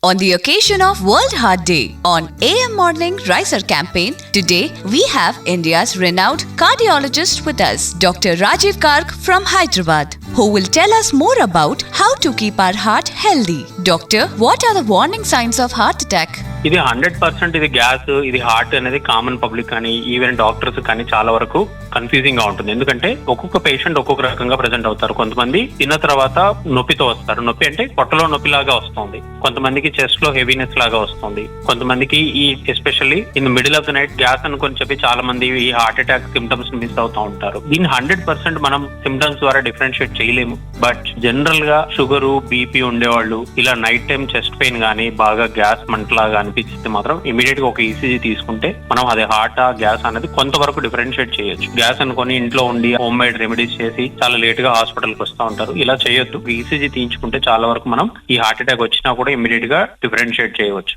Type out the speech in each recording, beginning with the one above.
On the occasion of World Heart Day on AM Morning Riser campaign, today we have India's renowned cardiologist with us, Dr. Rajeev Garg from Hyderabad, who will tell us more about how to keep our heart healthy. Doctor, what are the warning signs of heart attack? ఇది 100% ఇది gas, ఇది heart అనేది common public కానీ even doctors కానీ చాలా వరకు confusing గా ఉంటుంది. ఎందుకంటే ఒక్కొక్క పేషెంట్ ఒక్కొక్క రకంగా ప్రెజెంట్ అవుతారు. కొంతమంది తిన్న తర్వాత నొప్పితో వస్తారు. నొప్పి అంటే పొట్టలో నొప్పి లాగా వస్తుంది. కొంతమందికి చెస్ట్ లో హెవీనెస్ లాగా వస్తుంది. కొంతమందికి ఈ especially in middle of the night gas అనుకొని చెప్పి చాలా మంది ఈ హార్ట్ అటాక్ సిమ్టమ్స్ మిస్ అవుతూ ఉంటారు. దీన్ని 100% మనం సిమ్టమ్స్ ద్వారా డిఫరెన్షియేట్ చేయలేము. బట్ జనరల్ గా షుగరు, బీపీ ఉండేవాళ్ళు ఇలా నైట్ టైం చెస్ట్ పెయిన్ గానీ బాగా గ్యాస్ మంటలాగా అనిపిస్తే మాత్రం ఇమీడియట్ గా ఒక ఈసీజీ తీసుకుంటే మనం అది హార్ట్ గ్యాస్ అనేది కొంతవరకు డిఫరెన్షియేట్ చేయొచ్చు. గ్యాస్ అనుకొని ఇంట్లో ఉండి హోమ్ మేడ్ రెమెడీస్ చేసి చాలా లేట్ గా హాస్పిటల్ కి వస్తూ ఉంటారు. ఇలా చేయొద్దు. ఈసీజీ తీయించుకుంటే చాలా వరకు మనం ఈ హార్ట్ అటాక్ వచ్చినా కూడా ఇమీడియట్ గా డిఫరెన్షియేట్ చేయవచ్చు.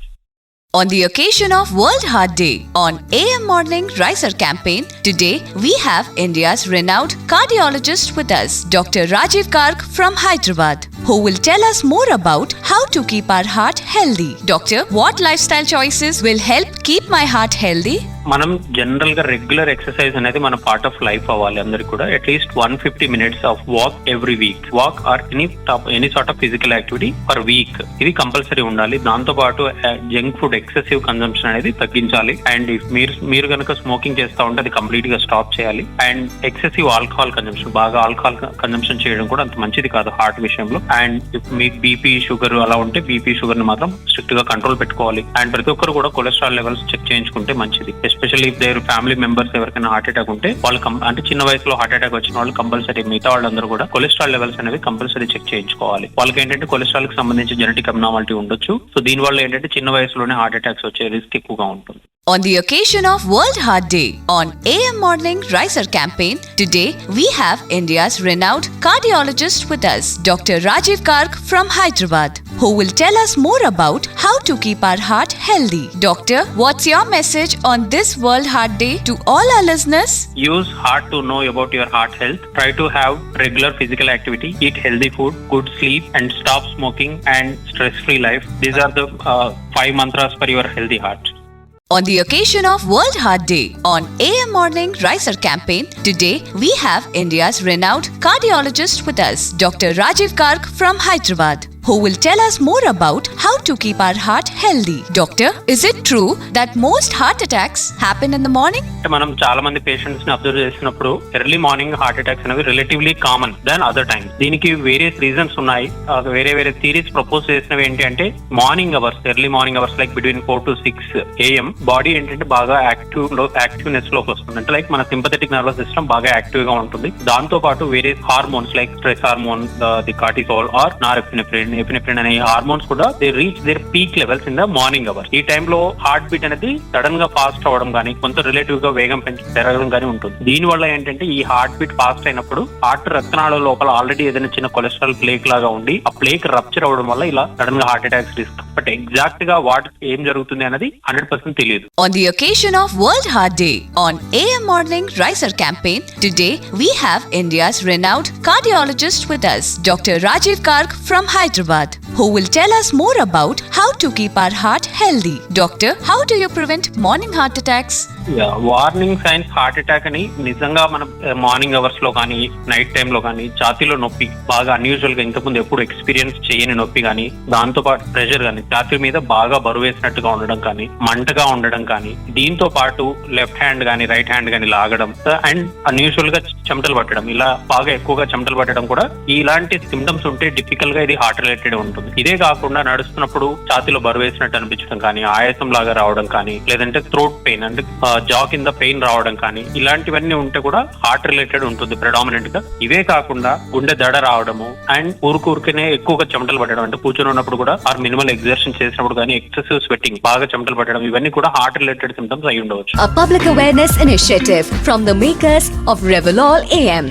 On the occasion of World Heart Day on AM Morning Riser campaign, today we have India's renowned cardiologist with us, Dr. Rajeev Garg from Hyderabad, who will tell us more about how to keep our heart healthy. Doctor, what lifestyle choices will help keep my heart healthy? మనం general గా regular exercise అనేది మన part of life అవ్వాలి. అందరికి కూడా at least 150 minutes of walk every week. Walk or any sort of physical activity per week ఇది compulsory ఉండాలి. దాంతో పాటు జంక్ ఫుడ్ ఎక్సెసివ్ కన్సంప్షన్ అనేది తగ్గించాలి. అండ్ మీరు కనుక స్మోకింగ్ చేస్తా ఉంటే అది కంప్లీట్ గా స్టాప్ చేయాలి. అండ్ ఎక్సెసివ్ ఆల్కహాల్ కన్సంప్షన్, బాగా ఆల్కహాల్ కన్సంప్షన్ చేయడం కూడా అంత మంచిది కాదు హార్ట్ విషయంలో. అండ్ మీకు బీపీ, షుగర్ అలా ఉంటే బీపీ, షుగర్ ని మాత్రం స్ట్రిక్ట్ గా కంట్రోల్ పెట్టుకోవాలి. అండ్ ప్రతి ఒక్కరు కూడా కొలెస్ట్రాల్ లెవెల్స్ చెక్ చేయించుకుంటే మంచిది. Especially if their family members ఎవరికైనా హార్ట్ అటాక్ ఉంటే వాళ్ళు అంటే చిన్న వయసులో హార్ట్ అటాక్ వచ్చిన వాళ్ళు కంపల్సరీ మిగతా వాళ్ళందరూ కూడా కొలెస్ట్రాల్ లెవెల్స్ అనేవి కంపల్సరీ చెక్ చేయించుకోవాలి. వాళ్ళకి ఏంటంటే కొలెస్ట్రాల్ కి సంబంధించి జెనెటిక్ అబ్నార్మాలిటీ ఉండొచ్చు. సో దీని వల్ల ఏంటంటే చిన్న వయసులోనే హార్ట్ అటాక్స్ వచ్చే రిస్క్ ఎక్కువగా ఉంటుంది. On the occasion of World Heart Day on AM Morning Riser campaign, today we have India's renowned cardiologist with us, Dr. Rajeev Garg from Hyderabad, who will tell us more about how to keep our heart healthy. Doctor, what's your message on this World Heart Day to all our listeners? Use heart to know about your heart health. Try to have regular physical activity, eat healthy food, good sleep, and stop smoking and stress-free life. These are the 5 mantras for your healthy heart. On the occasion of World Heart Day on AM Morning Riser campaign, today we have India's renowned cardiologist with us, Dr. Rajeev Garg from Hyderabad, who will tell us more about how to keep our heart healthy. Doctor, is it true that most heart attacks happen in the morning? మనం చాలా మంది patients ని observe చేసినప్పుడు early morning heart attacks అనేవి relatively common than other times. దీనికి various reasons ఉన్నాయి. వేరే theories propose చేసినవి ఏంటి అంటే morning hours, early morning hours like between 4 to 6 AM body ఏంటంటే బాగా యాక్టివ్నెస్ లోకి వస్తుంది. అంటే లైక్ మన సింపథెటిక్ నర్వస్ సిస్టమ్ బాగా యాక్టివ్ గా ఉంటుంది. దాంతో పాటు various hormones like stress hormone, the cortisol or epinephrine అనే హార్మోన్స్ కూడా they reach their peak levels in the morning hours. ఈ టైంలో హార్ట్ బీట్ అనేది సడన్ గా ఫాస్ట్ అవ్వడం కానీ కొంత రిలేటివ్ గా వేగం పెరగడం కానీ ఉంటుంది. దీని వల్ల ఏంటంటే ఈ హార్ట్ బీట్ ఫాస్ట్ అయినప్పుడు హార్ట్ రక్తనాళాల లోపల ఆల్రెడీ ఏదైనా చిన్న కొలెస్ట్రాల్ ప్లేక్ లాగా ఉండి ఆ ప్లేక్ రప్చర్ అవ్వడం వల్ల ఇలా సడన్ గా heart attacks risk. But exact గా ఏం జరుగుతుంది అనేది 100% తెలియదు. On the occasion of World Heart Day on AM Morning Riser campaign, today we have India's renowned cardiologist with us, Dr. Rajeev Garg from Hyderabad, who will tell us more about how to keep our heart healthy. Doctor, how do you prevent morning heart attacks? Warning signs heart attack అని నిజంగా మనం morning hours లో కానీ night time లో కానీ ఛాతీలో నొప్పి బాగా unusual గా ఇంతకుముందు ఎప్పుడు ఎక్స్పీరియన్స్ చేయని నొప్పి కానీ, దాంతో పాటు ప్రెషర్ కానీ, ఛాతీ మీద బాగా బరువు వేసినట్టుగా ఉండడం కానీ, మంటగా ఉండడం కానీ, దీంతో పాటు లెఫ్ట్ హ్యాండ్ కానీ రైట్ హ్యాండ్ కానీ లాగడం అండ్ అన్యూజువల్ గా చెమటలు పట్టడం, ఇలా బాగా ఎక్కువగా చెమటలు పట్టడం కూడా ఇలాంటి సిమ్టమ్స్ ఉంటే టిపికల్ గా ఇది హార్ట్ రిలేటెడ్ ఉంటుంది. ఇదే కాకుండా నడుస్తున్నప్పుడు ఛాతీలో బరువు వేసినట్టు అనిపించడం కానీ, ఆయాసం లాగా రావడం కానీ, లేదంటే థ్రోట్ పెయిన్ అంటే జా కింద పెయిన్ రావడం కానీ, ఇలాంటివన్నీ ఉంటే కూడా హార్ట్ రిలేటెడ్ ఉంటుంది ప్రెడామినెంట్ గా. ఇవే కాకుండా గుండె దడ రావడము అండ్ ఊరికనే ఎక్కువగా చెమటలు పట్టడం, అంటే కూర్చొని ఉన్నప్పుడు కూడా ఆర్ మినిమల్ ఎగ్జర్షన్ చేసినప్పుడు కానీ ఎక్సెసివ్ స్వెట్టింగ్, బాగా చెమటలు పట్టడం, ఇవన్నీ కూడా హార్ట్ రిలేటెడ్ సిమ్టమ్స్ అయి ఉండవచ్చు. A public awareness initiative from the makers of Revolol AM.